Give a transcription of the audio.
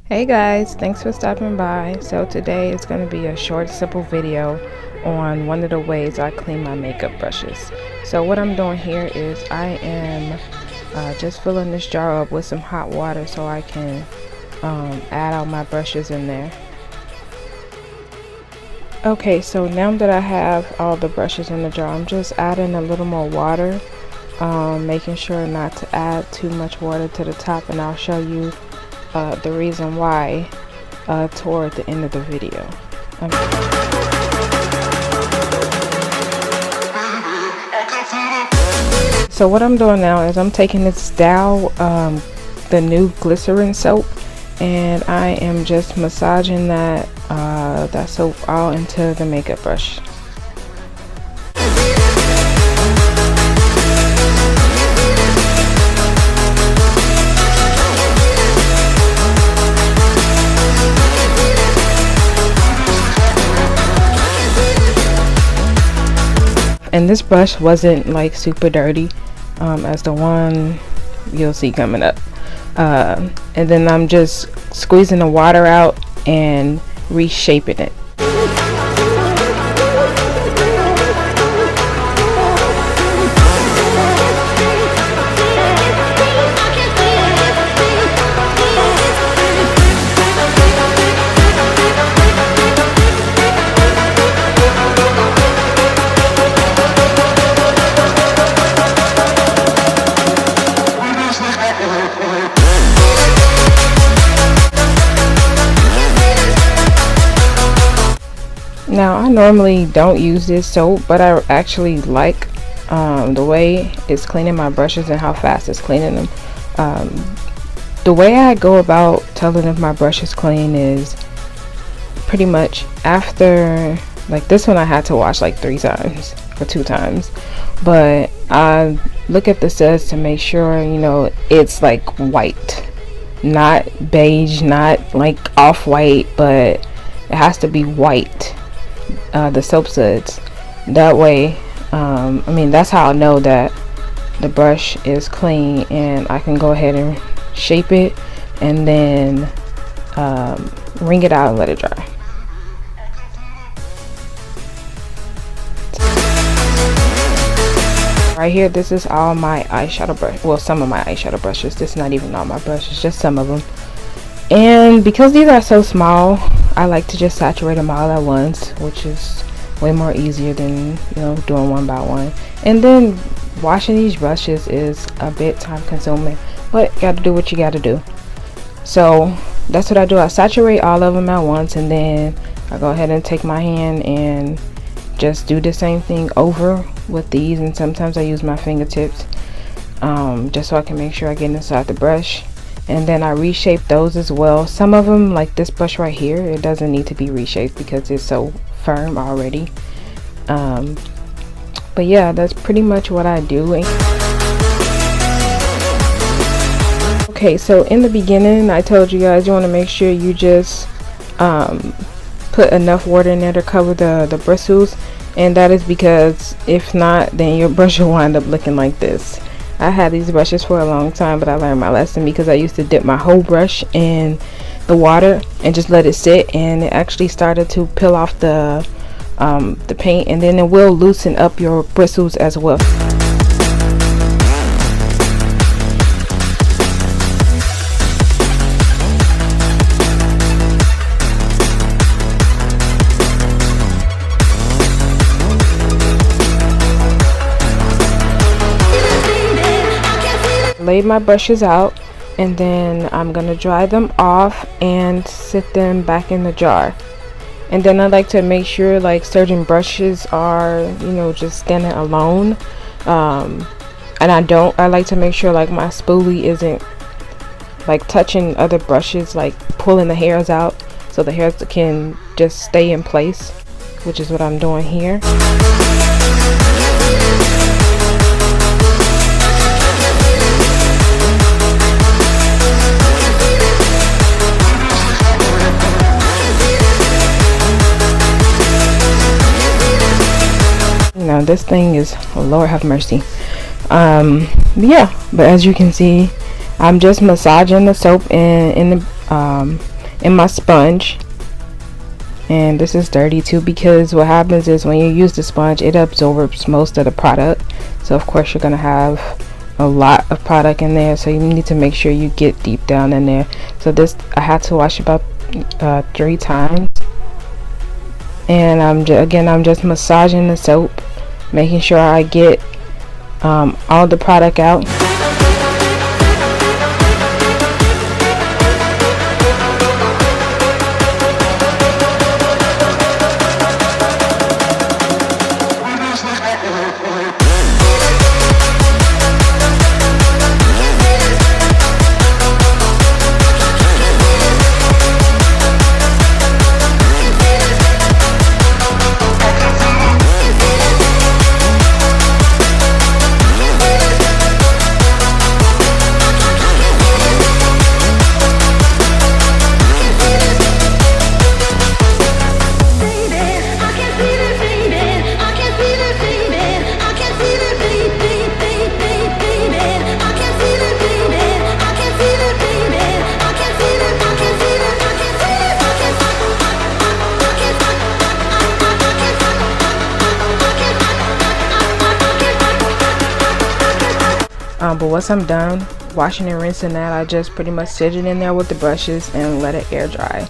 Hey guys, thanks for stopping by. So today it's going to be a short, simple video on one of the ways I clean my makeup brushes. So what I'm doing here is I am just filling this jar up with some hot water so I can add all my brushes in there. Okay, so now that I have all the brushes in the jar, I'm just adding a little more water, making sure not to add too much water to the top, and I'll show you the reason why toward the end of the video. So what I'm doing now is I'm taking this Dow, the new glycerin soap, and I am just massaging that soap all into the makeup brush. And this brush wasn't like super dirty as the one you'll see coming up, and then I'm just squeezing the water out and reshaping it. Now I normally don't use this soap, but I actually like the way it's cleaning my brushes and how fast it's cleaning them. The way I go about telling if my brush is clean is pretty much after, like this one I had to wash like 3 times or 2 times, but I look at the suds to make sure, you know, it's like white, not beige, not like off-white, but it has to be white. The soap suds, that way I mean, that's how I know that the brush is clean, and I can go ahead and shape it and then wring it out and let it dry. Right here, this is all my eyeshadow brush, well, some of my eyeshadow brushes. This is not even all my brushes, just some of them. And because these are so small, I like to just saturate them all at once, which is way more easier than, you know, doing one by one. And then washing these brushes is a bit time consuming, but you gotta do what you gotta do. So that's what I do. I saturate all of them at once, and then I go ahead and take my hand and just do the same thing over with these. And sometimes I use my fingertips just so I can make sure I get inside the brush. And then I reshape those as well. Some of them, like this brush right here, it doesn't need to be reshaped because it's so firm already. But yeah, that's pretty much what I do. Okay, so in the beginning I told you guys you want to make sure you just put enough water in there to cover the bristles, and that is because if not, then your brush will wind up looking like this. I had these brushes for a long time, but I learned my lesson because I used to dip my whole brush in the water and just let it sit, and it actually started to peel off the paint, and then it will loosen up your bristles as well. Laid my brushes out, and then I'm gonna dry them off and sit them back in the jar. And then I like to make sure, like, certain brushes are, you know, just standing alone, and I like to make sure like my spoolie isn't like touching other brushes, like pulling the hairs out, so the hairs can just stay in place, which is what I'm doing here. Now this thing is, oh Lord have mercy. Yeah, but as you can see, I'm just massaging the soap in the in my sponge. And this is dirty too, because what happens is when you use the sponge, it absorbs most of the product. So of course you're gonna have a lot of product in there, so you need to make sure you get deep down in there. So this, I had to wash about 3 times. And I'm just massaging the soap, making sure I get all the product out. But once I'm done washing and rinsing that, I just pretty much sit it in there with the brushes and let it air dry.